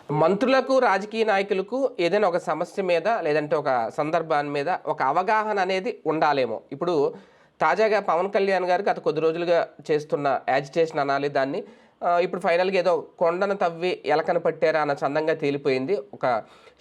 మంత్రులకు, రాజకీయ నాయకులకు ఏదైనా ఒక సమస్య మీద లేదంటే ఒక సందర్భాన్ని మీద ఒక అవగాహన అనేది ఉండాలేమో. ఇప్పుడు తాజాగా పవన్ కళ్యాణ్ గారు గత కొద్ది రోజులుగా చేస్తున్న యాజిటేషన్ అనాలి దాన్ని. ఇప్పుడు ఫైనల్గా ఏదో కొండను తవ్వి ఎలకను పట్టారా అన్న చందంగా తేలిపోయింది. ఒక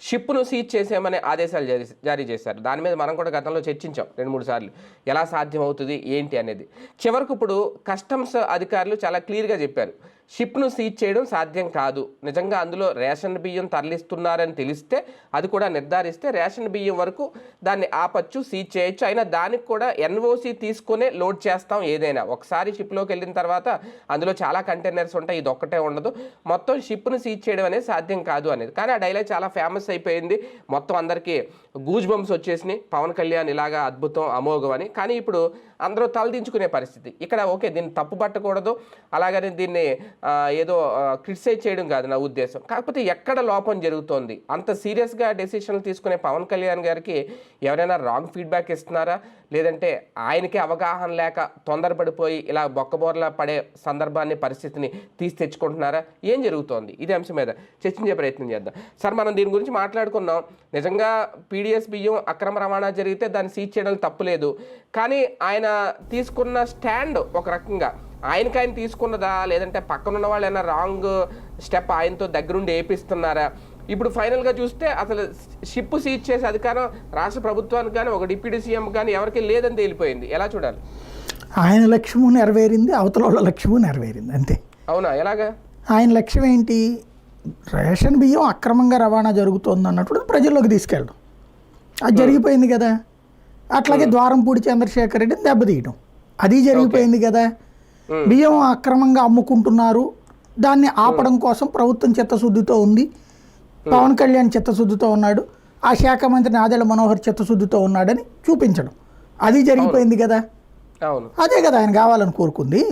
షిప్ను సీజ్ చేసేయమనే ఆదేశాలు జారీ చేశారు. దాని మీద మనం కూడా గతంలో చర్చించాం 2-3 సార్లు. ఎలా సాధ్యం అవుతుంది ఏంటి అనేది. చివరికి ఇప్పుడు కస్టమ్స్ అధికారులు చాలా క్లియర్గా చెప్పారు, షిప్ను సీజ్ చేయడం సాధ్యం కాదు. నిజంగా అందులో రేషన్ బియ్యం తరలిస్తున్నారని తెలిస్తే అది కూడా నిర్ధారిస్తే రేషన్ బియ్యం వరకు దాన్ని ఆపచ్చు, సీజ్ చేయొచ్చు. అయినా దానికి కూడా ఎన్ఓసి తీసుకునే లోడ్ చేస్తాం ఏదైనా. ఒకసారి షిప్లోకి వెళ్ళిన తర్వాత అందులో చాలా కంటైనర్స్ ఉంటాయి, ఇది ఒక్కటే ఉండదు. మొత్తం షిప్ను సీజ్ చేయడం అనేది సాధ్యం కాదు అనేది. కానీ ఆ డైలాగ్ చాలా ఫేమస్ అయిపోయింది. మొత్తం అందరికీ గూజ్ బంప్స్ వచ్చేసినాయి. పవన్ కళ్యాణ్ ఇలాగా అద్భుతం, అమోఘం అని. కానీ ఇప్పుడు అందరూ తలదించుకునే పరిస్థితి. ఇక్కడ ఓకే, దీన్ని తప్పు పట్టకూడదు, అలాగని దీన్ని ఏదో క్రిటిసైజ్ చేయడం కాదు నా ఉద్దేశం. కాకపోతే ఎక్కడ లోపం జరుగుతోంది? అంత సీరియస్గా డెసిషన్లు తీసుకునే పవన్ కళ్యాణ్ గారికి ఎవరైనా రాంగ్ ఫీడ్బ్యాక్ ఇస్తున్నారా, లేదంటే ఆయనకే అవగాహన లేక తొందరపడిపోయి ఇలా బొక్కబోర్లా పడే సందర్భాన్ని, పరిస్థితిని తీసి తెచ్చుకుంటున్నారా? ఏం జరుగుతోంది? ఇదే అంశం మీద చర్చించే ప్రయత్నం చేద్దాం. సార్, మనం దీని గురించి మాట్లాడుకున్నాం. నిజంగా పీడిఎస్ బియ్యం అక్రమ రవాణా జరిగితే దాన్ని సీజ్ చేయడం తప్పులేదు. కానీ ఆయన తీసుకున్న స్టాండ్ ఒక రకంగా ఆయన తీసుకున్నదా, లేదంటే పక్కనున్న వాళ్ళు ఏమైనా రాంగ్ స్టెప్ ఆయనతో దగ్గరుండి వేపిస్తున్నారా? ఇప్పుడు ఫైనల్గా చూస్తే అసలు షిప్ సీజ్ చేసే అధికారం రాష్ట్ర ప్రభుత్వానికి కానీ ఒక డిప్యూటీ సీఎం కానీ ఎవరికి లేదని తేలిపోయింది. ఎలా చూడాలి? ఆయన లక్ష్యము నెరవేరింది, అవతల వాళ్ళ లక్ష్యము నెరవేరింది, అంతే. అవునా? ఎలాగా? ఆయన లక్ష్యం ఏంటి? రేషన్ బియ్యం అక్రమంగా రవాణా జరుగుతుంది అన్నప్పుడు ప్రజల్లోకి తీసుకెళ్ళడం. అది జరిగిపోయింది కదా. అట్లాగే ద్వారంపూడి చంద్రశేఖర్ రెడ్డిని దెబ్బతీయడం, అది జరిగిపోయింది కదా. బియ్యం అక్రమంగా అమ్ముకుంటున్నారు, దాన్ని ఆపడం కోసం ప్రభుత్వం చిత్తశుద్ధితో ఉంది, పవన్ కళ్యాణ్ చిత్తశుద్ధితో ఉన్నాడు, ఆ శాఖ మంత్రి నాదెళ్ల మనోహర్ చిత్తశుద్ధితో ఉన్నాడని చూపించడం, అది జరిగిపోయింది కదా. అదే కదా ఆయన కావాలని కోరుకుంది.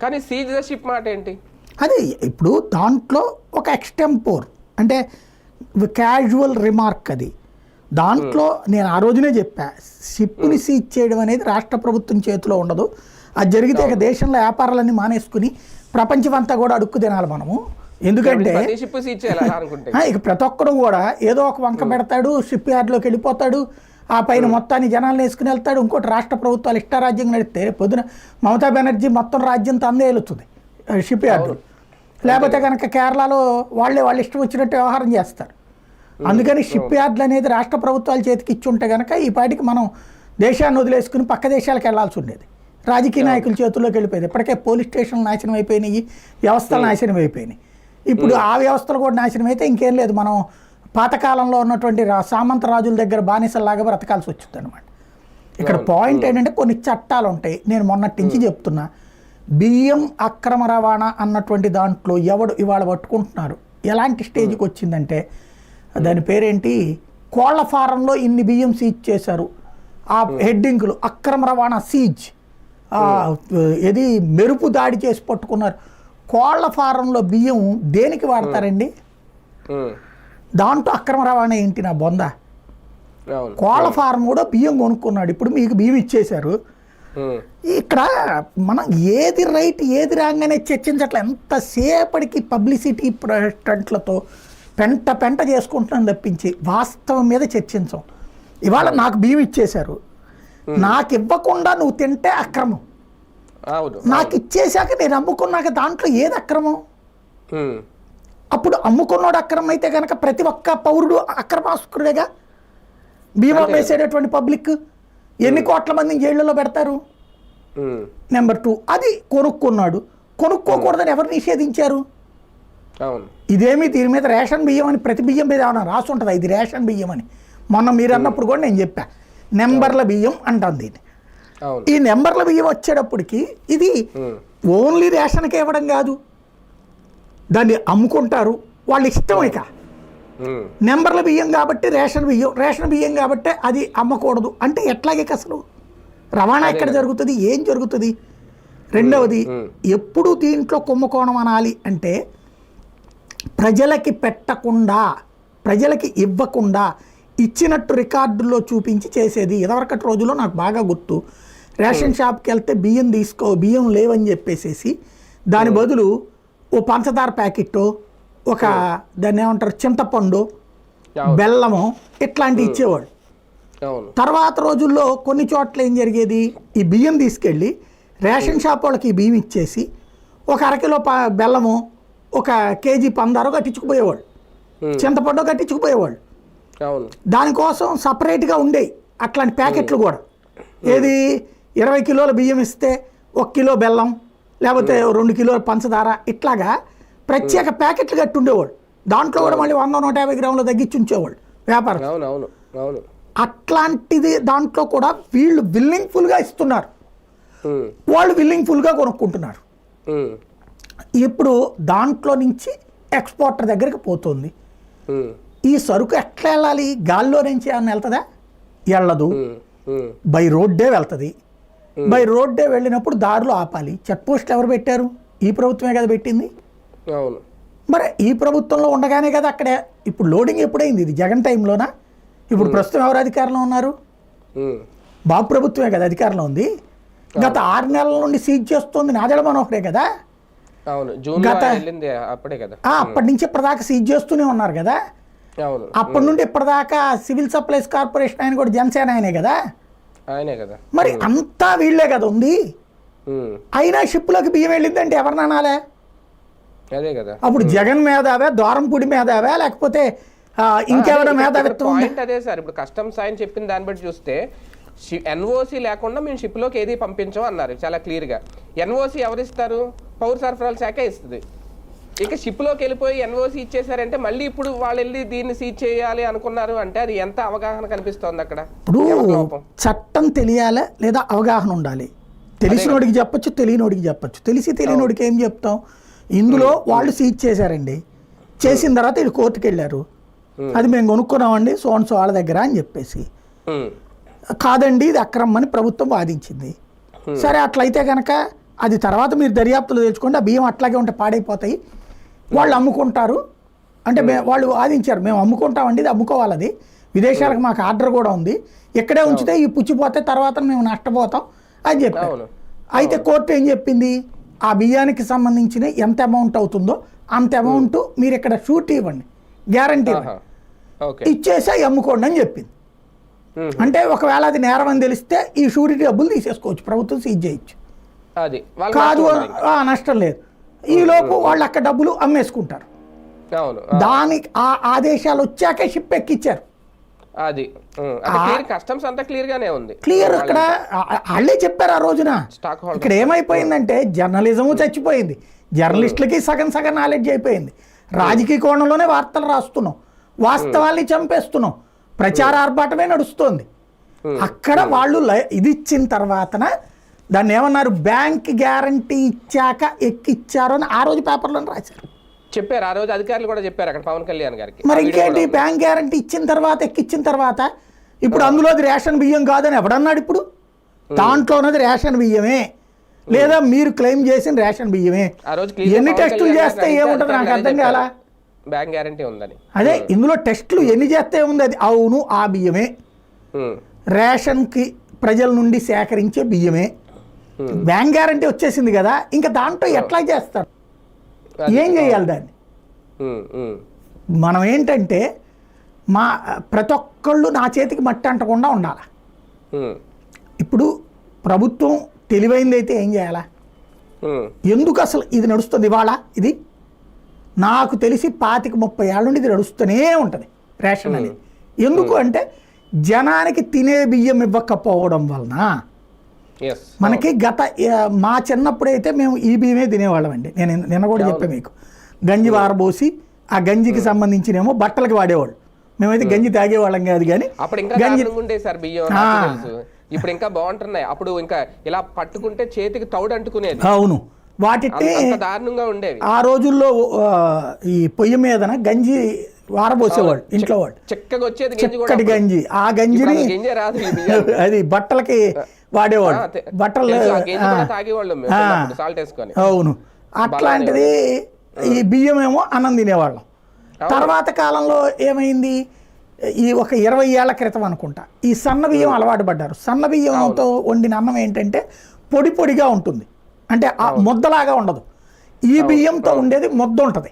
కానీ సీజ్ ద షిప్ మాట ఏంటి? అదే ఇప్పుడు దాంట్లో ఒక ఎక్స్టెంపోర్ అంటే క్యాజువల్ రిమార్క్ అది. దాంట్లో నేను ఆ రోజునే చెప్పా, షిప్ని సీజ్ చేయడం అనేది రాష్ట్ర ప్రభుత్వం చేతిలో ఉండదు. అది జరిగితే ఇక దేశంలో వ్యాపారాలన్నీ మానేసుకుని ప్రపంచమంతా కూడా అడుక్కు తినాలి మనము. ఎందుకంటే ఇక ప్రతి ఒక్కరు కూడా ఏదో ఒక వంక పెడతాడు, షిప్ యార్డ్లోకి వెళ్ళిపోతాడు, ఆ పైన మొత్తాన్ని జనాలను వేసుకుని వెళ్తాడు. ఇంకోటి రాష్ట్ర ప్రభుత్వాలు ఇష్టారాజ్యం నడిస్తే పొద్దున మమతా బెనర్జీ మొత్తం రాజ్యం తందే వెళుతుంది షిప్ యార్డు. లేకపోతే కనుక కేరళలో వాళ్ళు ఇష్టం వచ్చినట్టు వ్యవహారం చేస్తారు. అందుకని షిప్ యార్డ్లు అనేది రాష్ట్ర ప్రభుత్వాల చేతికి ఇచ్చి ఉంటే కనుక ఈ పాటికి మనం దేశాన్ని వదిలేసుకుని పక్క దేశాలకు వెళ్లాల్సి ఉండేది. రాజకీయ నాయకుల చేతుల్లోకి వెళ్ళిపోయింది. ఇప్పటికే పోలీస్ స్టేషన్లు నాశనం అయిపోయినాయి, వ్యవస్థలు నాశనం అయిపోయినాయి. ఇప్పుడు ఆ వ్యవస్థలు కూడా నాశనం అయితే ఇంకేం లేదు, మనం పాతకాలంలో ఉన్నటువంటి సామంత రాజుల దగ్గర బానిసల్లాగా బ్రతకాల్సి వచ్చింది అనమాట. ఇక్కడ పాయింట్ ఏంటంటే కొన్ని చట్టాలు ఉంటాయి. నేను మొన్నటి నుంచి చెప్తున్నా, బియ్యం అక్రమ రవాణా అన్నటువంటి దాంట్లో ఎవడు ఇవాళ పట్టుకుంటున్నారు, ఎలాంటి స్టేజ్కి వచ్చిందంటే దాని పేరేంటి, కోళ్ల ఫారంలో ఇన్ని బియ్యం సీజ్ చేశారు, ఆ హెడ్డింగ్లు అక్రమ రవాణా సీజ్, ఇది మెరుపు దాడి చేసి పట్టుకున్నారు. కోళ్ల ఫారంలో బియ్యం దేనికి వాడతారండి? దాంట్లో అక్రమ రవాణా ఏంటి నా బొంద? కోళ్ల ఫారం కూడా బియ్యం కొనుక్కున్నాడు, ఇప్పుడు మీకు బియ్యం ఇచ్చేశారు. ఇక్కడ మనం ఏది రైట్ ఏది రాంగ్ అనేది చర్చించట్లే. ఎంతసేపటికి పబ్లిసిటీ స్టంట్లతో పెంట చేసుకుంటున్నాం తప్పించి వాస్తవం మీద చర్చించం. ఇవాళ నాకు బియ్యం ఇచ్చేశారు, నాకు ఇవ్వకుండా నువ్వు తింటే అక్రమం, నాకు ఇచ్చేశాక నేను అమ్ముకున్నాక దాంట్లో ఏది అక్రమం? అప్పుడు అమ్ముకున్నాడు అక్రమం అయితే కనుక ప్రతి ఒక్క పౌరుడు అక్రమాస్కుడేగా. బీమా వేసేటటువంటి పబ్లిక్ ఎన్ని కోట్ల మందిని జైళ్ళలో పెడతారు? నెంబర్ 2, అది కొనుక్కున్నాడు, కొనుక్కోకూడదని ఎవరు నిషేధించారు? ఇదేమి దీని మీద రేషన్ బియ్యం అని ప్రతి బియ్యం మీద ఏమైనా రాసి ఉంటుందా ఇది రేషన్ బియ్యం అని? మొన్న మీరు అన్నప్పుడు కూడా నేను చెప్పా, నెంబర్ల బియ్యం అంటాం దీన్ని. ఈ నెంబర్ల బియ్యం వచ్చేటప్పటికి ఇది ఓన్లీ రేషన్కే ఇవ్వడం కాదు, దాన్ని అమ్ముకుంటారు వాళ్ళ ఇష్టం. ఇక నెంబర్ల బియ్యం కాబట్టి రేషన్ బియ్యం కాబట్టి అది అమ్మకూడదు అంటే ఎట్లాగే అసలు రవాణా ఎక్కడ జరుగుతుంది, ఏం జరుగుతుంది? రెండవది, ఎప్పుడు దీంట్లో కుంభకోణం అనాలి అంటే ప్రజలకి పెట్టకుండా, ప్రజలకి ఇవ్వకుండా ఇచ్చినట్టు రికార్డుల్లో చూపించి చేసేది. ఇదివరకటి రోజుల్లో నాకు బాగా గుర్తు, రేషన్ షాప్కి వెళ్తే బియ్యం లేవని చెప్పేసేసి దాని బదులు ఓ పంచదార ప్యాకెట్టో ఒక దాన్ని ఏమంటారు చింతపండు, బెల్లము ఇట్లాంటివి ఇచ్చేవాళ్ళు. అవును. తర్వాత రోజుల్లో కొన్ని చోట్ల ఏం జరిగేది, ఈ బియ్యం తీసుకెళ్ళి రేషన్ షాప్ వాళ్ళకి ఈ బియ్యం ఇచ్చేసి ఒక అరకిలో బెల్లము, ఒక కేజీ పందారో కట్టించుకుపోయేవాళ్ళు, చింతపండు కట్టించుకుపోయేవాళ్ళు. అవును. దానికోసం సపరేట్గా ఉండేవి అట్లాంటి ప్యాకెట్లు కూడా. ఏది 20 కిలోల బియ్యం ఇస్తే 1 కిలో బెల్లం, లేకపోతే 2 కిలోల పంచదార, ఇట్లాగా ప్రత్యేక ప్యాకెట్లు కట్టి ఉండేవాళ్ళు. దాంట్లో కూడా మళ్ళీ 100-150 గ్రాములు తగ్గించి ఉంచేవాళ్ళు వ్యాపారం. అవును. అవును. అవును. అట్లాంటిది దాంట్లో కూడా వీళ్ళు విల్లింగ్ఫుల్గా ఇస్తున్నారు, వాళ్ళు విల్లింగ్ఫుల్గా కొనుక్కుంటున్నారు. ఇప్పుడు దాంట్లో నుంచి ఎక్స్పోర్టర్ దగ్గరికి పోతుంది. ఈ సరుకు ఎట్లా వెళ్ళాలి? గాల్లో నుంచి ఏమన్నా వెళ్తుందా? వెళ్ళదు. బై రోడ్డే వెళ్తుంది. బై రోడ్డే వెళ్ళినప్పుడు దారిలో ఆపాలి. చెక్ పోస్టులు ఎవరు పెట్టారు? ఈ ప్రభుత్వమే కదా పెట్టింది. అవును. మరి ఈ ప్రభుత్వంలో ఉండగానే కదా అక్కడ ఇప్పుడు లోడింగ్ ఎప్పుడైంది? ఇది జగన్ టైంలోనా? ఇప్పుడు ప్రస్తుతం ఎవరు అధికారంలో ఉన్నారు? బాబు ప్రభుత్వమే కదా అధికారంలో ఉంది. గత 6 నెలల నుండి సీజ్ చేస్తుంది నాదెళ్ల మనోహరే కదా. అప్పుడే కదా, అప్పటి నుంచి ఇప్పటిదాకా సీజ్ చేస్తూనే ఉన్నారు కదా. అప్పటి నుండి ఇప్పటిదాకా సివిల్ సప్లైస్ కార్పొరేషన్ ఆయన కూడా జనసేన ఆయనే కదా. మరి అంతా వీళ్ళే కదా ఉంది. అయినా షిప్లోకి బియ్యం వెళ్ళిందంటే ఎవరిని అనాలే? అదే కదా. అప్పుడు జగన్ మేధావే, ద్వారంపూడి మేధావే, లేకపోతే ఇంకెవడ మేధావిత్వం? అదే సార్, ఇప్పుడు కస్టమ్స్ ఆయన చెప్పిన దాన్ని బట్టి చూస్తే ఎన్ఓసి లేకుండా మేము షిప్లోకి ఏది పంపించాం అన్నారు చాలా క్లియర్గా. ఎన్ఓసి ఎవరిస్తారు? పౌర సరఫరాల శాఖ ఇస్తుంది. ఇక షిప్లోకి వెళ్ళిపోయి ఎన్ఓసి ఇచ్చేసారంటే మళ్ళీ ఇప్పుడు వాళ్ళు వెళ్ళి దీన్ని సీజ్ చేయాలి అనుకున్నారు అంటే అది ఎంత అవగాహన కనిపిస్తోంది అక్కడ? ఇప్పుడు చట్టం తెలియాలా లేదా అవగాహన ఉండాలి. తెలిసినోడికి చెప్పచ్చు, తెలియనోడికి చెప్పచ్చు. తెలియనోడికి ఏం చెప్తాం? ఇందులో వాళ్ళు సీజ్ చేశారండి, చేసిన తర్వాత వీళ్ళు కోర్టుకు వెళ్ళారు, అది మేము కొనుక్కున్నామండి సోన్సో వాళ్ళ దగ్గర అని చెప్పేసి. కాదండి ఇది అక్రమం అని ప్రభుత్వం వాదించింది. సరే అట్లయితే కనుక అది తర్వాత మీరు దర్యాప్తులు తెచ్చుకోండి, ఆ బియ్యం అట్లాగే ఉంటే పాడైపోతాయి, వాళ్ళు అమ్ముకుంటారు అంటే వాళ్ళు వాదించారు, మేము అమ్ముకుంటామండి, ఇది అమ్ముకోవాలి, అది విదేశాలకు మాకు ఆర్డర్ కూడా ఉంది, ఇక్కడే ఉంచితే ఈ పుచ్చిపోతే తర్వాత మేము నష్టపోతాం అని చెప్పారు. అయితే కోర్టు ఏం చెప్పింది? ఆ బియ్యానికి సంబంధించిన ఎంత అమౌంట్ అవుతుందో అంత అమౌంట్ మీరు ఇక్కడ షూట్ ఇవ్వండి, గ్యారంటీ ఇచ్చేసి అమ్ముకోండి అని చెప్పింది. అంటే ఒకవేళ అది నేరం అని తెలిస్తే ఈ షూరిటీ డబ్బులు తీసేసుకోవచ్చు, ప్రభుత్వం సీజ్ చేయొచ్చు. కాదు నష్టం లేదు. ఈలోపు వాళ్ళు అక్కడ డబ్బులు అమ్మేసుకుంటారు. దానికి ఆ ఆదేశాలు వచ్చాకే షిప్ ఎక్కిచ్చారు. క్లియర్ అక్కడ వాళ్ళే చెప్పారు ఆ రోజున. ఇక్కడ ఏమైపోయిందంటే జర్నలిజము చచ్చిపోయింది, జర్నలిస్టులకి సగం నాలెడ్జ్ అయిపోయింది. రాజకీయ కోణంలోనే వార్తలు రాస్తున్నాం, వాస్తవాల్ని చంపేస్తున్నాం, ప్రచార ఆర్భాటమే నడుస్తోంది. అక్కడ వాళ్ళు ఇది ఇచ్చిన తర్వాతన దాన్ని ఏమన్నారు, బ్యాంక్ గ్యారంటీ ఇచ్చాక ఎక్కిచ్చారు అని ఆ రోజు పేపర్లో రాశారు, చెప్పారు. ఆ రోజు అధికారులు కూడా చెప్పారు అక్కడ పవన్ కళ్యాణ్ గారికి. మరి ఇంకేంటి, బ్యాంక్ గ్యారంటీ ఇచ్చిన తర్వాత ఎక్కిచ్చిన తర్వాత ఇప్పుడు అందులో అది రేషన్ బియ్యం కాదని ఎవడన్నాడు? ఇప్పుడు దాంట్లో ఉన్నది రేషన్ బియ్యమే, లేదా మీరు క్లెయిమ్ చేసిన రేషన్ బియ్యమే. ఎన్ని టెస్టులు చేస్తే ఏముంటుంది నాకు అర్థం కాలా. బ్యాంక్ గ్యారంటీ ఉందని అదే ఇందులో టెస్టులు ఎన్ని చేస్తే ఉంది, అది అవును ఆ బియ్యమే, రేషన్కి ప్రజల నుండి సేకరించే బియ్యమే, బ్యాంక్ గ్యారంటీ వచ్చేసింది కదా, ఇంకా దాంట్లో ఎట్లా చేస్తారు, ఏం చేయాలి దాన్ని? మనం ఏంటంటే ప్రతి ఒక్కళ్ళు నా చేతికి మట్టి అంటకుండా ఉండాలి. ఇప్పుడు ప్రభుత్వం తెలివైంది అయితే ఏం చేయాలా? ఎందుకు అసలు ఇది నడుస్తుంది ఇవాళ? ఇది నాకు తెలిసి 25-30 ఏళ్ళ నుండి ఇది నడుస్తూనే ఉంటుంది రేషన్ అనేది. ఎందుకు అంటే జనానికి తినే బియ్యం ఇవ్వకపోవడం వలన. మనకి మా చిన్నప్పుడైతే మేము ఈ బియ్యమే తినేవాళ్ళం అండి. నేను నిన్న కూడా చెప్పాను మీకు, గంజి వారబోసి ఆ గంజికి సంబంధించినేమో బట్టలకి వాడేవాళ్ళు, మేమైతే గంజి తాగేవాళ్ళం కాదు. కానీ గంజి ఇప్పుడు ఇంకా బాగుంటున్నాయి, అప్పుడు ఇంకా ఇలా పట్టుకుంటే చేతికి తౌడు అంటుకునేది. అవును, వాటిని దారుణంగా ఉండేవి ఆ రోజుల్లో. ఈ పొయ్యి మీదన గంజి వారబోసేవాళ్ళు ఇంట్లో వాళ్ళు, చక్కగా వచ్చేది గంజి. ఆ గంజిని అది బట్టలకి వాడేవాళ్ళు, బట్టలు తాగేవాళ్ళు. అవును, అట్లాంటిది ఈ బియ్యం ఏమో అన్నం తినేవాళ్ళం. తర్వాత కాలంలో ఏమైంది, ఈ ఒక 20 ఏళ్ల క్రితం అనుకుంటా ఈ సన్న బియ్యం అలవాటు పడ్డారు. సన్న బియ్యంతో వండిన అన్నం ఏంటంటే పొడి పొడిగా ఉంటుంది, అంటే ఆ ముద్దలాగా ఉండదు. ఈ బియ్యంతో ఉండేది ముద్ద ఉంటుంది.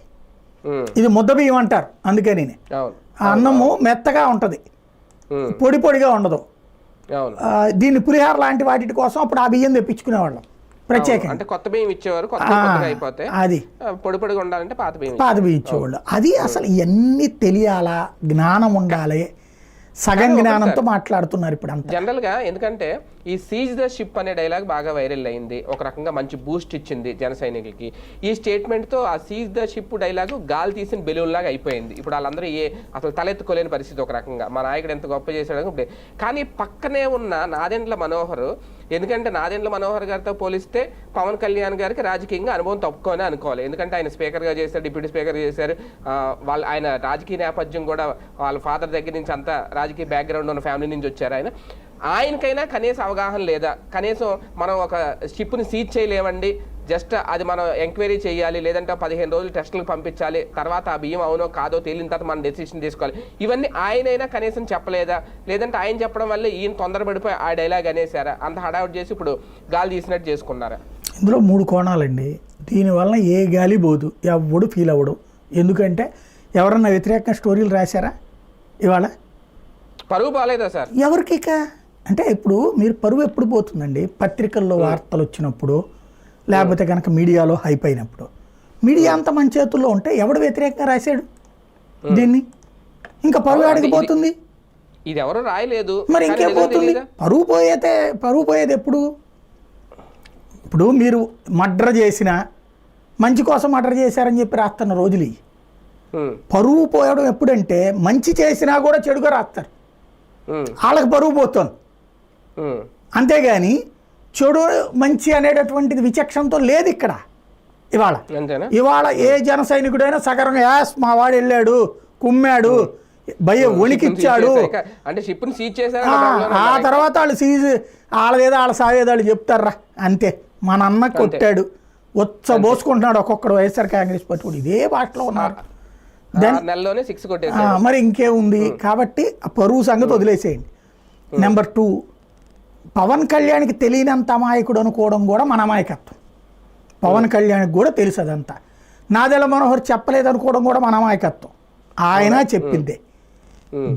ఇది ముద్ద బియ్యం అంటారు, అందుకని అవును ఆ అన్నము మెత్తగా ఉంటుంది, పొడి పొడిగా ఉండదు. అవును దీన్ని పులిహార లాంటి వాటి కోసం అప్పుడు ఆ బియ్యం తెప్పించుకునేవాళ్ళం ప్రత్యేకంగా. అంటే కొత్త బియ్యం ఇచ్చేవారు, కొత్తగా అయిపోతే అది పొడి పొడిగా ఉండాలంటే పాత బియ్యం ఇచ్చేవాళ్ళు. అది అసలు ఇవన్నీ తెలియాలా, జ్ఞానం ఉండాలి, సగం జ్ఞానంతో మాట్లాడుతున్నారు ఇప్పుడు అంతా. జనరల్ గా ఎందుకంటే ఈ సీజ్ ద షిప్ అనే డైలాగ్ బాగా వైరల్ అయింది, ఒక రకంగా మంచి బూస్ట్ ఇచ్చింది జన సైనికులకి. ఈ స్టేట్మెంట్ తో ఆ సీజ్ ద షిప్ డైలాగ్ గాలి తీసిన బెలూన్ లాగా అయిపోయింది. ఇప్పుడు వాళ్ళందరూ అసలు తలెత్తుకోలేని పరిస్థితి ఒక రకంగా, మా నాయకుడు ఎంత గొప్ప చేశాడు. కానీ పక్కనే ఉన్న నాదెండ్ల మనోహర్, ఎందుకంటే నాదెండ్ల మనోహర్ గారితో పోలిస్తే పవన్ కళ్యాణ్ గారికి రాజకీయంగా అనుభవం తప్పుకొని అనుకోవాలి. ఎందుకంటే ఆయన స్పీకర్గా చేశారు, డిప్యూటీ స్పీకర్ చేశారు, ఆయన రాజకీయ నేపథ్యం కూడా వాళ్ళ ఫాదర్ దగ్గర నుంచి అంతా రాజకీయ బ్యాక్గ్రౌండ్ ఉన్న ఫ్యామిలీ నుంచి వచ్చారు. ఆయనకైనా కనీస అవగాహన లేదా, కనీసం మనం ఒక షిప్ని సీజ్ చేయలేమండి, జస్ట్ అది మనం ఎంక్వైరీ చేయాలి, లేదంటే 15 రోజులు టెస్టులకు పంపించాలి, తర్వాత ఆ బియ్యం అవునో కాదో తేలిన తర్వాత మనం డెసిషన్ తీసుకోవాలి. ఇవన్నీ ఆయనైనా కనీసం చెప్పలేదా, లేదంటే ఆయన చెప్పడం వల్ల ఈయన తొందరపడిపోయి ఆ డైలాగ్ అనేసారా, అంత హడావుట్ చేసి ఇప్పుడు గాలి తీసినట్టు చేసుకున్నారా? ఇందులో 3 కోణాలండి. దీనివల్ల ఏ గాలి పోదు, ఎవడు ఫీల్ అవ్వడు. ఎందుకంటే ఎవరన్నా వ్యతిరేకంగా స్టోరీలు రాశారా ఇవాళ? పరువు బాగాలేదా సార్ ఎవరికి? అంటే ఇప్పుడు మీరు పరువు ఎప్పుడు పోతుందండి? పత్రికల్లో వార్తలు వచ్చినప్పుడు, లేకపోతే కనుక మీడియాలో హైప్ అయినప్పుడు. మీడియా అంతా మన చేతుల్లో ఉంటే ఎవడు వ్యతిరేకంగా రాశాడు దీన్ని? ఇంకా పరువు ఆడిపోతుంది. ఇది ఎవరు రాయలేదు, మరి ఇంకే పోతుంది. పరువు పోయేది ఎప్పుడు? ఇప్పుడు మీరు మర్డర్ చేసినా మంచి కోసం మర్డర్ చేశారని చెప్పి రాస్తున్న రోజులు. పరువు పోయడం ఎప్పుడంటే మంచి చేసినా కూడా చెడుగా రాస్తారు, వాళ్ళకి పరువు పోతుంది. అంతేగాని చెడు మంచి అనేటటువంటిది విచక్షణతో లేదు ఇక్కడ. ఇవాళ ఏ జన సైనికుడైనా సగరంగా యాస్ మా వాడు వెళ్ళాడు, కుమ్మాడు, భయ వణికిచ్చాడు, ఆ తర్వాత వాళ్ళు సీజ్ వాళ్ళేదో వాళ్ళ సావేదాళ్ళు చెప్తారా అంతే. మన అన్న కొట్టాడు, పోసుకుంటున్నాడు ఒక్కొక్కడు వైఎస్ఆర్ కాంగ్రెస్ పార్టీ కూడా ఇదే భాషలో ఉన్నారు. మరి ఇంకేముంది? కాబట్టి ఆ పరువు సంగతి వదిలేసేయండి. నెంబర్ 2, పవన్ కళ్యాణ్కి తెలియనంత అమాయకుడు అనుకోవడం కూడా మన అమాయకత్వం. పవన్ కళ్యాణ్కి కూడా తెలుసు అదంతా. నాదెండ్ల మనోహర్ చెప్పలేదు అనుకోవడం కూడా మన అమాయకత్వం. ఆయన చెప్పిందే.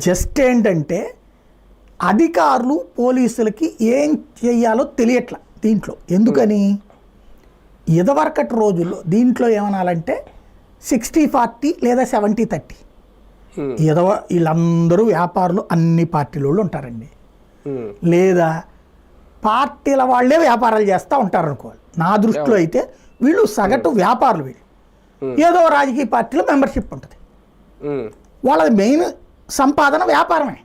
జస్ట్ ఏంటంటే అధికారులు పోలీసులకి ఏం చెయ్యాలో తెలియట్లా దీంట్లో. ఎందుకని? ఇదివరకటి రోజుల్లో దీంట్లో ఏమనాలంటే 60-40 లేదా 70-30. వీళ్ళందరూ వ్యాపారులు, అన్ని పార్టీల వాళ్ళు ఉంటారండి. లేదా పార్టీల వాళ్ళే వ్యాపారాలు చేస్తూ ఉంటారు అనుకోవాలి. నా దృష్టిలో అయితే వీళ్ళు సగటు వ్యాపారులు. వీళ్ళు ఏదో రాజకీయ పార్టీలో మెంబర్షిప్ ఉంటుంది, వాళ్ళది మెయిన్ సంపాదన వ్యాపారమే.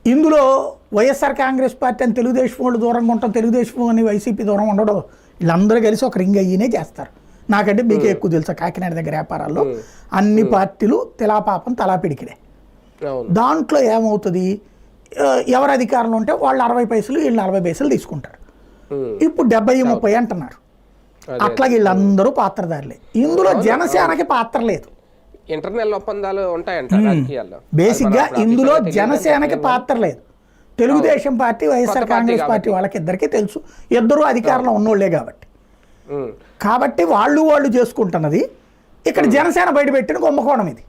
ఇందులో వైఎస్ఆర్ కాంగ్రెస్ పార్టీ అని తెలుగుదేశం వాళ్ళు దూరంగా ఉంటాం, తెలుగుదేశం అని వైసీపీ దూరం ఉండడం, వీళ్ళందరూ కలిసి ఒక రింగ్ అయ్యినే చేస్తారు. నాకంటే మీకే ఎక్కువ తెలుసా, కాకినాడ దగ్గర వ్యాపారాల్లో అన్ని పార్టీలు తెలాపాపం తలాపిడికిడే. దాంట్లో ఏమవుతుంది, ఎవరు అధికారంలో ఉంటే వాళ్ళు 60 పైసలు, వీళ్ళు 40 పైసలు తీసుకుంటారు. ఇప్పుడు 70-30 అంటున్నారు. అట్లా వీళ్ళందరూ పాత్రదారులే. ఇందులో జనసేనకి పాత్ర లేదు. ఇంటర్నల్ ఒప్పందాలు ఉంటాయంట రాజకీయాల్లో. బేసిక్గా ఇందులో జనసేనకి పాత్ర లేదు. తెలుగుదేశం పార్టీ, వైఎస్ఆర్ కాంగ్రెస్ పార్టీ వాళ్ళకిద్దరికీ తెలుసు, ఇద్దరు అధికారంలో ఉన్నోళ్లే కాబట్టి వాళ్ళు చేసుకుంటున్నది. ఇక్కడ జనసేన బయటపెట్టిన కుంభకోణం ఇది.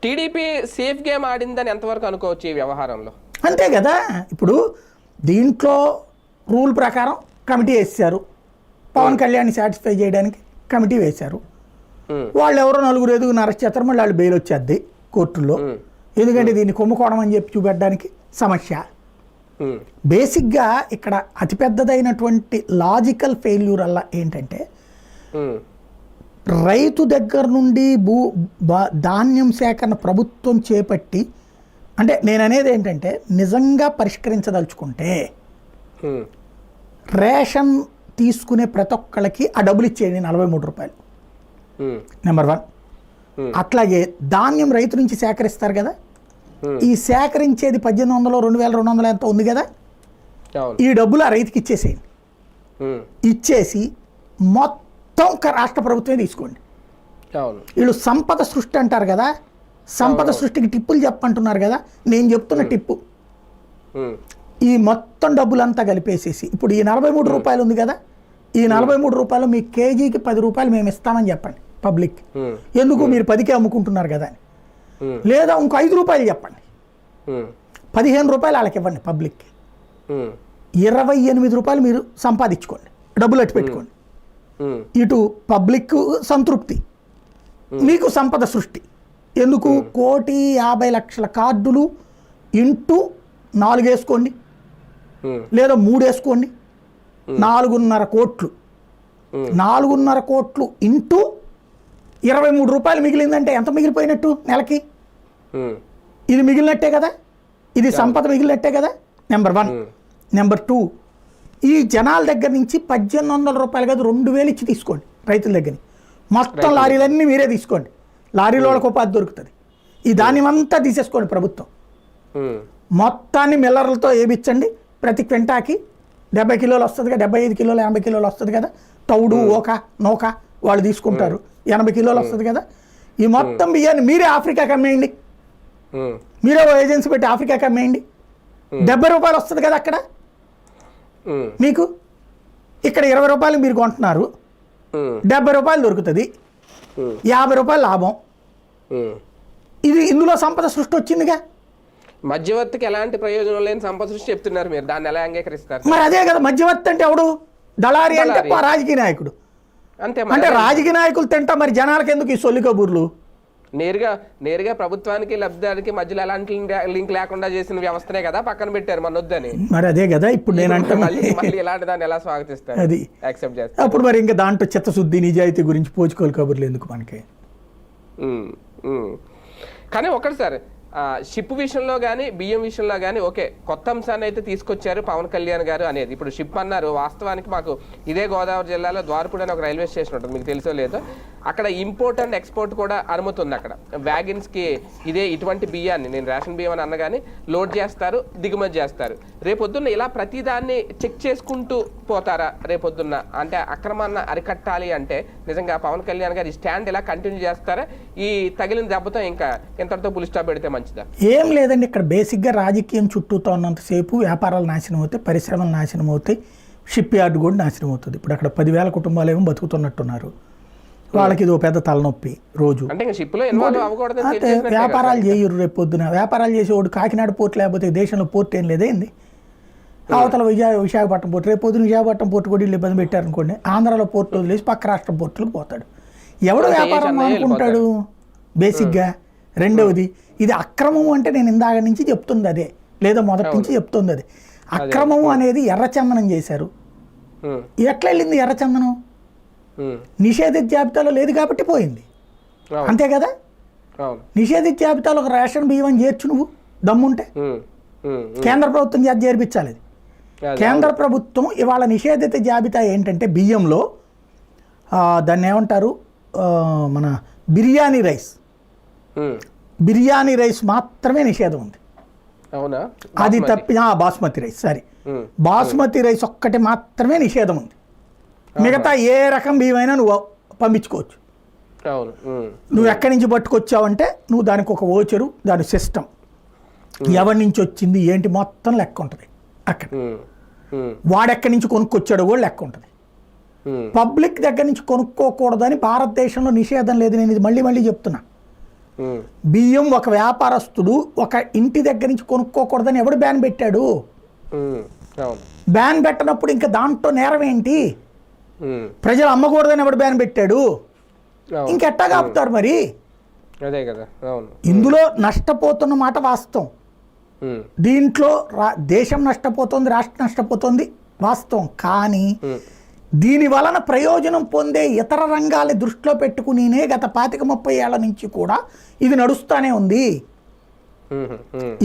టీడీపీ సేఫ్ గేమ్ ఆడిందని ఎంతవరకు అనుకోవచ్చు ఈ వ్యవహారంలో? అంతే కదా. ఇప్పుడు దీంట్లో రూల్ ప్రకారం కమిటీ వేసారు, పవన్ కళ్యాణ్ని సాటిస్ఫై చేయడానికి కమిటీ వేశారు. వాళ్ళు ఎవరో 4-5 అరెస్ట్ చేస్తారు, మళ్ళీ వాళ్ళు బెయిల్ వచ్చేద్ది కోర్టుల్లో. ఎందుకంటే దీన్ని కుంభకోణం అని చెప్పి చూపెట్టడానికి సమస్య. బేసిక్గా ఇక్కడ అతిపెద్దదైనటువంటి లాజికల్ ఫెయిల్యూర్ అలా ఏంటంటే, రైతు దగ్గర నుండి ధాన్యం సేకరణ ప్రభుత్వం చేపట్టి, అంటే నేను అనేది ఏంటంటే నిజంగా పరిష్కరించదలుచుకుంటే రేషన్ తీసుకునే ప్రతి ఒక్కళ్ళకి ఆ డబ్బులు ఇచ్చేయండి, 43 రూపాయలు. నెంబర్ 1. అట్లాగే ధాన్యం రైతు నుంచి సేకరిస్తారు కదా, ఈ సేకరించేది 1800, 2200 ఎంత ఉంది కదా, ఈ డబ్బులు ఆ రైతుకి ఇచ్చేసేయండి. ఇచ్చేసి మొత్తం రాష్ట్ర ప్రభుత్వమే తీసుకోండి. వీళ్ళు సంపద సృష్టి అంటారు కదా, సంపద సృష్టికి టిప్పులు చెప్పంటున్నారు కదా, నేను చెప్తున్న టిప్పు ఈ మొత్తం డబ్బులంతా కలిపేసేసి ఇప్పుడు ఈ 43 రూపాయలు ఉంది కదా, ఈ 43 రూపాయలు మీ కేజీకి 10 రూపాయలు మేము ఇస్తామని చెప్పండి. పబ్లిక్. ఎందుకు మీరు 10కే అమ్ముకుంటున్నారు కదా అని. లేదా ఇంకో 5 రూపాయలు చెప్పండి, 15 రూపాయలు వాళ్ళకి ఇవ్వండి పబ్లిక్కి, 28 రూపాయలు మీరు సంపాదించుకోండి, డబ్బులు అట్టు పెట్టుకోండి. ఇటు పబ్లిక్ సంతృప్తి, మీకు సంపద సృష్టి. ఎందుకు 1,50,00,000 కార్డులు ఇంటూ 4 వేసుకోండి, లేదా 3 వేసుకోండి, 4.5 కోట్లు. 4.5 కోట్లు ఇంటూ 23 రూపాయలు మిగిలిందంటే ఎంత మిగిలిపోయినట్టు నెలకి? ఇది మిగిలినట్టే కదా, ఇది సంపద మిగిలినట్టే కదా. నెంబర్ 1. నెంబర్ 2, ఈ జనాల దగ్గర నుంచి 1,800 రూపాయలు కాదు 2,000 ఇచ్చి తీసుకోండి రైతుల దగ్గర. మొత్తం లారీలన్నీ మీరే తీసుకోండి, లారీలో వాళ్ళకి ఉపాధి దొరుకుతుంది. ఈ ధాన్యం అంతా తీసేసుకోండి ప్రభుత్వం, మొత్తాన్ని మిల్లర్లతో ఏమిచ్చండి. ప్రతి క్వింటాకి 70 కిలోలు వస్తుంది కదా, 75 కిలోలు 80 కిలోలు వస్తుంది కదా. తౌడు ఓక నౌక వాళ్ళు తీసుకుంటారు, 80 కిలోలు వస్తుంది కదా. ఈ మొత్తం బియ్యాన్ని మీరే ఆఫ్రికాకి అమ్మేయండి, మీరే ఏజెన్సీ పెట్టి ఆఫ్రికాకి అమ్మేయండి. 70 రూపాయలు వస్తుంది కదా అక్కడ మీకు, ఇక్కడ 20 రూపాయలు మీరు కొంటున్నారు, 70 రూపాయలు దొరుకుతుంది, 50 రూపాయలు లాభం. ఇది ఇందులో సంపద సృష్టి వచ్చిందిగా. మధ్యవర్తికి ఎలాంటి ప్రయోజనం లేని సంపద సృష్టి చెప్తున్నారు మీరు, దాన్ని ఎలా అంగీకరిస్తారు? మరి అదే కదా మధ్యవర్తి అంటే ఎవడు? దళారి అంటే రాజకీయ నాయకుడు. అంతే, అంటే రాజకీయ నాయకులు తింటా మరి జనాలకు ఎందుకు ఈ సొల్లి కబుర్లు? నేరుగా ప్రభుత్వానికి లబ్ధిదారికి మధ్యలో ఎలాంటి లింక్ లేకుండా చేసిన వ్యవస్థనే కదా పక్కన పెట్టారు మన వద్దని. మరి అదే కదా ఇప్పుడు నేను అంటే మళ్ళీ ఇలాంటి దాన్ని ఎలా స్వాగతిస్తారు, అది యాక్సెప్ట్ చేస్తారు? అప్పుడు మరి ఇంకా దాంట్లో చిత్తశుద్ధి నిజాయితీ గురించి పోచుకోవాలి కబుర్లు ఎందుకు మనకి? కానీ ఒకటి సార్, షిప్ విషయంలో కానీ బియ్యం విషయంలో కానీ ఓకే, కొత్త అంశాన్ని అయితే తీసుకొచ్చారు పవన్ కళ్యాణ్ గారు అనేది. ఇప్పుడు షిప్ అన్నారు, వాస్తవానికి మాకు ఇదే గోదావరి జిల్లాలో ద్వారపూడి అని ఒక రైల్వే స్టేషన్ ఉంటుంది, మీకు తెలుసో లేదో. అక్కడ ఇంపోర్ట్ అండ్ ఎక్స్పోర్ట్ కూడా అనుమతి ఉంది. అక్కడ వ్యాగన్స్కి ఇటువంటి బియ్యాన్ని, నేను రేషన్ బియ్యం అని అన్న కానీ లోడ్ చేస్తారు, దిగుమతి చేస్తారు. రేపొద్దున్న ఇలా ప్రతిదాన్ని చెక్ చేసుకుంటూ పోతారా రేపొద్దున్న? అంటే అక్రమాన్ని అరికట్టాలి అంటే నిజంగా పవన్ కళ్యాణ్ గారు ఈ స్టాండ్ ఇలా కంటిన్యూ చేస్తారా? ఈ తగిలిన దెబ్బతో ఇంకా ఎంతటితో పులి స్టాప్ పెడితే మంచిదా? ఏం లేదండి, ఇక్కడ బేసిక్గా రాజకీయం చుట్టూతో ఉన్నంతసేపు వ్యాపారాలు నాశనం అవుతాయి, పరిశ్రమలు నాశనం అవుతాయి, షిప్ యార్డ్ కూడా నాశనం అవుతుంది. ఇప్పుడు అక్కడ 10,000 కుటుంబాలు ఏమో బతుకుతున్నట్టున్నారు, వాళ్ళకి ఇది పెద్ద తలనొప్పి రోజు. వ్యాపారాలు చేయరు రేపు పొద్దున. వ్యాపారాలు చేసేవాడు కాకినాడ పోర్ట్ లేకపోతే దేశంలో పోర్ట్ ఏం లేదేంది? అవతల విశాఖపట్నం పోర్టు, రేపు పొద్దున విశాఖపట్నం పోర్టు కూడా వీళ్ళు ఇబ్బంది పెట్టారనుకోండి, ఆంధ్రాలో పోర్టు వదిలేసి పక్క రాష్ట్రం పోర్టులకు పోతాడు. ఎవడు వ్యాపారం అనుకుంటాడు బేసిక్గా? రెండవది, ఇది అక్రమం అంటే నేను ఇందాక నుంచి చెప్తుంది అదే, లేదా మొదటి నుంచి చెప్తుంది అదే. అక్రమం అనేది ఎర్రచందనం చేశారు. ఎట్లా వెళ్ళింది ఎర్రచందనం? నిషేధిత జాబితాలో లేదు కాబట్టి పోయింది, అంతే కదా. నిషేధిత జాబితాలో ఒక రేషన్ బియ్యం చేర్చు నువ్వు దమ్ముంటే. కేంద్ర ప్రభుత్వం చేత చేర్పించాలి. కేంద్ర ప్రభుత్వం ఇవాళ నిషేధిత జాబితా ఏంటంటే బియ్యంలో దాన్ని ఏమంటారు, మన బిర్యానీ రైస్ మాత్రమే నిషేధం ఉంది. అది తప్పి బాస్మతి రైస్, సరే బాస్మతి రైస్ ఒక్కటి మాత్రమే నిషేధం ఉంది. మిగతా ఏ రకం బియ్యమైనా నువ్వు పంపించుకోవచ్చు. నువ్వు ఎక్కడి నుంచి పట్టుకొచ్చావంటే నువ్వు దానికి ఒక ఓచరు, దాని సిస్టమ్, ఎవరి నుంచి వచ్చింది ఏంటి మొత్తం లెక్క ఉంటుంది అక్కడ. వాడెక్కడి నుంచి కొనుక్కొచ్చాడో కూడా లెక్క ఉంటుంది. పబ్లిక్ దగ్గర నుంచి కొనుక్కోకూడదని భారతదేశంలో నిషేధం లేదు. నేను ఇది మళ్ళీ చెప్తున్నా. బియ్యం ఒక వ్యాపారస్తుడు ఒక ఇంటి దగ్గర నుంచి కొనుక్కోకూడదని ఎవడు బ్యాన్ పెట్టాడు? బ్యాన్ పెట్టినప్పుడు ఇంకా దాంట్లో నేరం ఏంటి? ప్రజలు అమ్మకూడదని ఎవడు బ్యాన్ పెట్టాడు? ఇంకెట్టా కాపుతారు మరి? ఇందులో నష్టపోతున్న మాట వాస్తవం. దీంట్లో దేశం నష్టపోతుంది, రాష్ట్రం నష్టపోతుంది వాస్తవం. కానీ దీని వలన ప్రయోజనం పొందే ఇతర రంగాల దృష్టిలో పెట్టుకునినే గత 25-30 ఏళ్ల నుంచి కూడా ఇది నడుస్తూనే ఉంది.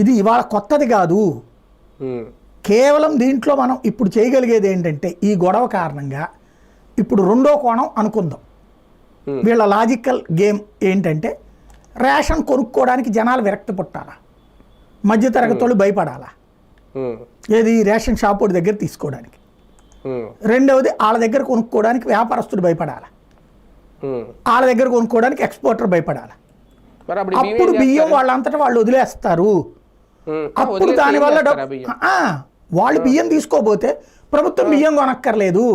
ఇది ఇవాళ కొత్తది కాదు. కేవలం దీంట్లో మనం ఇప్పుడు చేయగలిగేది ఏంటంటే, ఈ గొడవ కారణంగా ఇప్పుడు రెండో కోణం అనుకుందాం. వీళ్ళ లాజికల్ గేమ్ ఏంటంటే, రేషన్ కొనుక్కోవడానికి జనాలు విరక్తి పుట్టాలా, మధ్యతరగతి వాళ్ళు భయపడాలా, ఏది రేషన్ షాపు దగ్గర తీసుకోవడానికి. రెండవది, వాళ్ళ దగ్గర కొనుక్కోవడానికి వ్యాపారస్తుడు భయపడాలి, వాళ్ళ దగ్గర కొనుక్కోవడానికి ఎక్స్పోర్టర్ భయపడాలి. అప్పుడు బియ్యం వాళ్ళంతటా వాళ్ళు వదిలేస్తారు. అప్పుడు దానివల్ల వాళ్ళు బియ్యం తీసుకోబోతే ప్రభుత్వం బియ్యం కొనక్కర్లేదు.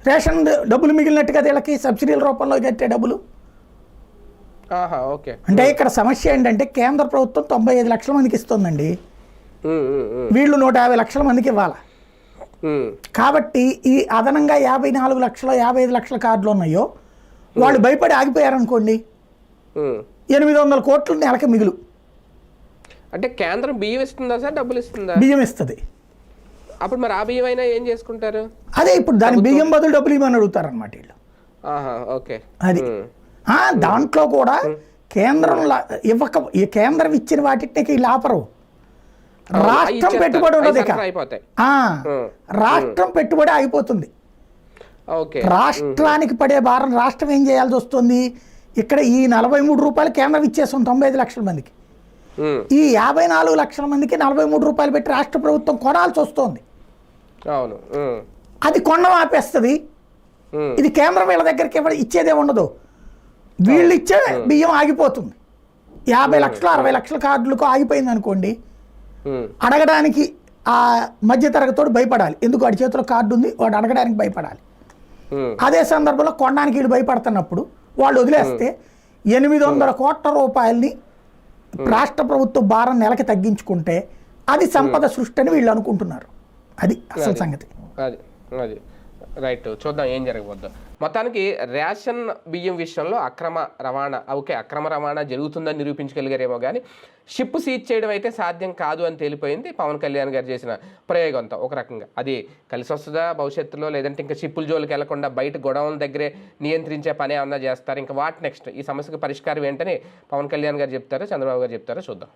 రేషన్ డబ్బులు మిగిలినట్టుగా వీళ్ళకి సబ్సిడీల రూపంలో కట్టే డబ్బులు. ఆహా, ఓకే. అంటే ఇక్కడ సమస్య ఏంటంటే కేంద్ర ప్రభుత్వం 95 లక్షల మందికి ఇస్తుందండి, వీళ్ళు 150 లక్షల మందికి ఇవ్వాలి. కాబట్టి ఈ అదనంగా 54 లక్షల 55 లక్షల కార్డులు ఉన్నాయో వాళ్ళు భయపడి ఆగిపోయారనుకోండి, 800 కోట్లు నెలకి మిగులు. అంటే కేంద్రం బియ్యం ఇస్తుందా సార్, డబ్బులు ఇస్తుందా? బియ్యం ఇస్తుంది. అప్పుడు మరి ఆ బియ్యం అయినా ఏం చేసుకుంటారు? అదే ఇప్పుడు దాని బియ్యం బదులు డబ్బులు ఇవ్వమని అడుగుతారు అనమాట వీళ్ళు. ఆహా, ఓకే. అది దాంట్లో కూడా కేంద్రం ఈ కేంద్రం ఇచ్చిన వాటికి వీళ్ళు ఆపరు. రాష్ట్రం పెట్టుబడి ఉండదు ఇక. రాష్ట్రం పెట్టుబడి ఆగిపోతుంది. రాష్ట్రానికి పడే భారం రాష్ట్రం ఏం చేయాల్సి వస్తుంది? ఇక్కడ ఈ 43 రూపాయలు కేంద్రం ఇచ్చేస్తుంది 95 లక్షల మందికి. ఈ 54 లక్షల మందికి 43 రూపాయలు పెట్టి రాష్ట్ర ప్రభుత్వం కొనాల్సి వస్తుంది. అది కొనడం ఆపేస్తుంది. ఇది కేంద్రం వీళ్ళ దగ్గరికి ఇచ్చేదే ఉండదు. వీళ్ళు ఇచ్చే బియ్యం ఆగిపోతుంది. 50 లక్షలు 60 లక్షల కార్డులకు ఆగిపోయింది అనుకోండి, అడగడానికి ఆ మధ్యతరగతోడు భయపడాలి. ఎందుకు వాడి చేతిలో కార్డు ఉంది, వాడు అడగడానికి భయపడాలి. అదే సందర్భంలో కొనడానికి వీళ్ళు భయపడుతున్నప్పుడు వాళ్ళు వదిలేస్తే 800 కోట్ల రూపాయలని రాష్ట్ర ప్రభుత్వ భారం నెలకి తగ్గించుకుంటే అది సంపద సృష్టి అని వీళ్ళు అనుకుంటున్నారు. అది అసలు సంగతి. అది రైట్. చూద్దాం ఏం జరగబోద్దాం. మొత్తానికి రేషన్ బియ్యం విషయంలో అక్రమ రవాణా జరుగుతుందని నిరూపించగలిగారేమో కానీ షిప్ సీజ్ చేయడం అయితే సాధ్యం కాదు అని తేలిపోయింది పవన్ కళ్యాణ్ గారు చేసిన ప్రయోగంతో. ఒక రకంగా అది కలిసి వస్తుందా భవిష్యత్తులో, లేదంటే ఇంకా షిప్పుల జోలికి వెళ్లకుండా బయట గొడవల దగ్గరే నియంత్రించే పని ఏమన్నా చేస్తారు? ఇంకా వాట్ నెక్స్ట్? ఈ సమస్యకు పరిష్కారం ఏంటని పవన్ కళ్యాణ్ గారు చెప్తారో, చంద్రబాబు గారు చెప్తారో చూద్దాం.